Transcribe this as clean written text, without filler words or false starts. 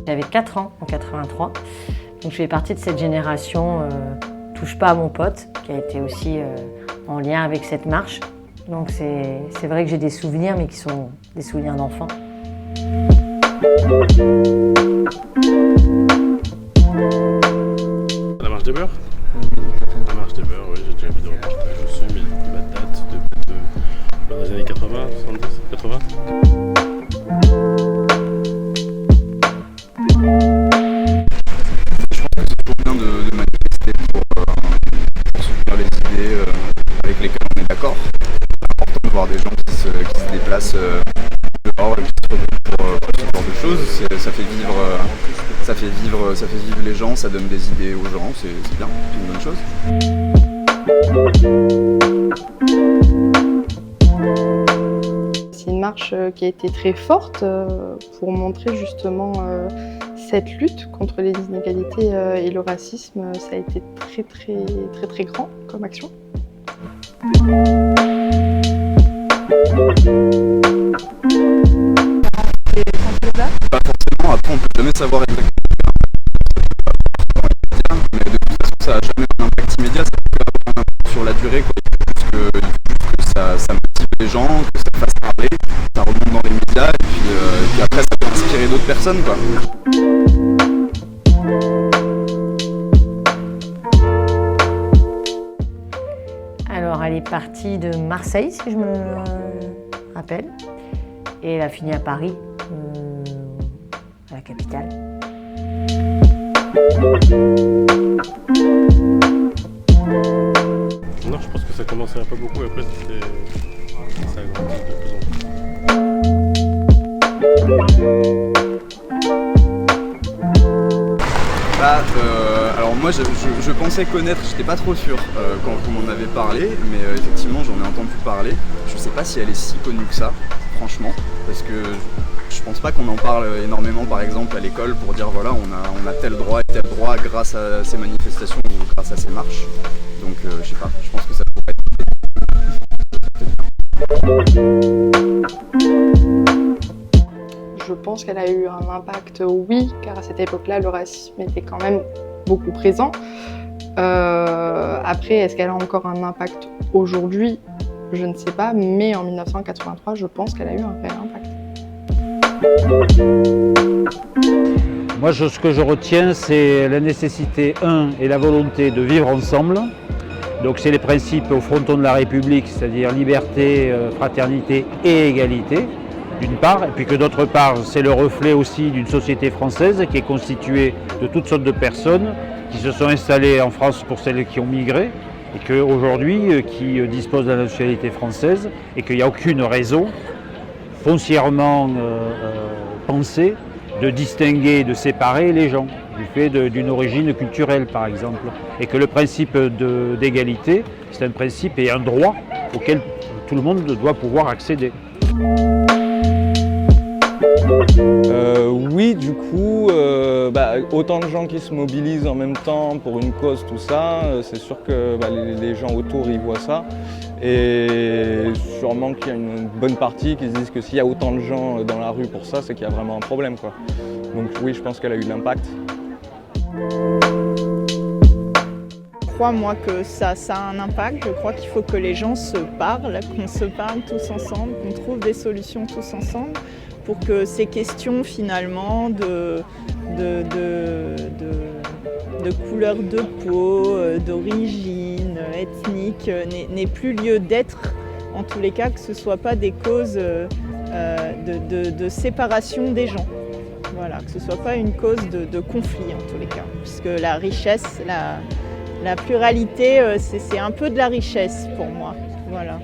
J'avais 4 ans en 83, donc je fais partie de cette génération Touche pas à mon pote, qui a été aussi en lien avec cette marche. Donc c'est vrai que j'ai des souvenirs, mais qui sont des souvenirs d'enfants. La marche des beurs? La marche des beurs, oui, j'ai déjà vu des reportages dessus, mais de la date de dans les années 80, 70, 80. De manifester pour soutenir les idées avec lesquelles on est d'accord. C'est important de voir des gens qui se déplacent dehors et qui se regroupent pour ce genre de choses. Ça fait vivre les gens, ça donne des idées aux gens, c'est bien, c'est une bonne chose. C'est une marche qui a été très forte pour montrer justement cette lutte contre les inégalités et le racisme. Ça a été très grand comme action. Pas forcément, après on peut jamais savoir exactement mais de toute façon ça n'a jamais un impact immédiat, ça peut avoir un impact sur la durée, quoi. Il faut juste que ça motive les gens, que ça fasse parler, ça remonte dans les médias et puis après ça peut inspirer d'autres personnes, quoi. Alors elle est partie de Marseille, si je me rappelle, et elle a fini à Paris, à la capitale. Non, je pense que ça commençait à pas beaucoup, et après ça a grandi de plus en plus. Alors moi je pensais connaître, j'étais pas trop sûr quand vous m'en avez parlé, mais effectivement j'en ai entendu parler. Je sais pas si elle est si connue que ça, franchement, parce que je pense pas qu'on en parle énormément par exemple à l'école pour dire voilà on a tel droit et tel droit grâce à ces manifestations ou grâce à ces marches. Donc je sais pas, je pense que ça pourrait être. Je pense qu'elle a eu un impact, oui, car à cette époque-là, le racisme était quand même beaucoup présent. Après, est-ce qu'elle a encore un impact aujourd'hui? Je ne sais pas, mais en 1983, je pense qu'elle a eu un réel impact. Moi, ce que je retiens, c'est la nécessité, et la volonté de vivre ensemble. Donc c'est les principes au fronton de la République, c'est-à-dire liberté, fraternité et égalité, d'une part, et puis que d'autre part, c'est le reflet aussi d'une société française qui est constituée de toutes sortes de personnes qui se sont installées en France pour celles qui ont migré, et qu'aujourd'hui, qui disposent de la nationalité française, et qu'il n'y a aucune raison foncièrement pensée de distinguer, de séparer les gens, du fait d'une origine culturelle par exemple. Et que le principe d'égalité, c'est un principe et un droit auquel tout le monde doit pouvoir accéder. Oui, du coup, autant de gens qui se mobilisent en même temps pour une cause, tout ça, c'est sûr que les gens autour ils voient ça. Et sûrement qu'il y a une bonne partie qui se disent que s'il y a autant de gens dans la rue pour ça, c'est qu'il y a vraiment un problème, quoi. Donc oui, je pense qu'elle a eu de l'impact. Je crois, moi, que ça a un impact. Je crois qu'il faut que les gens se parlent, qu'on se parle tous ensemble, qu'on trouve des solutions tous ensemble pour que ces questions, finalement, de couleur de peau, d'origine ethnique, n'aient plus lieu d'être, en tous les cas, que ce ne soit pas des causes de séparation des gens. Voilà, que ce ne soit pas une cause de conflit, en tous les cas, puisque la richesse, la pluralité, c'est un peu de la richesse pour moi. Voilà.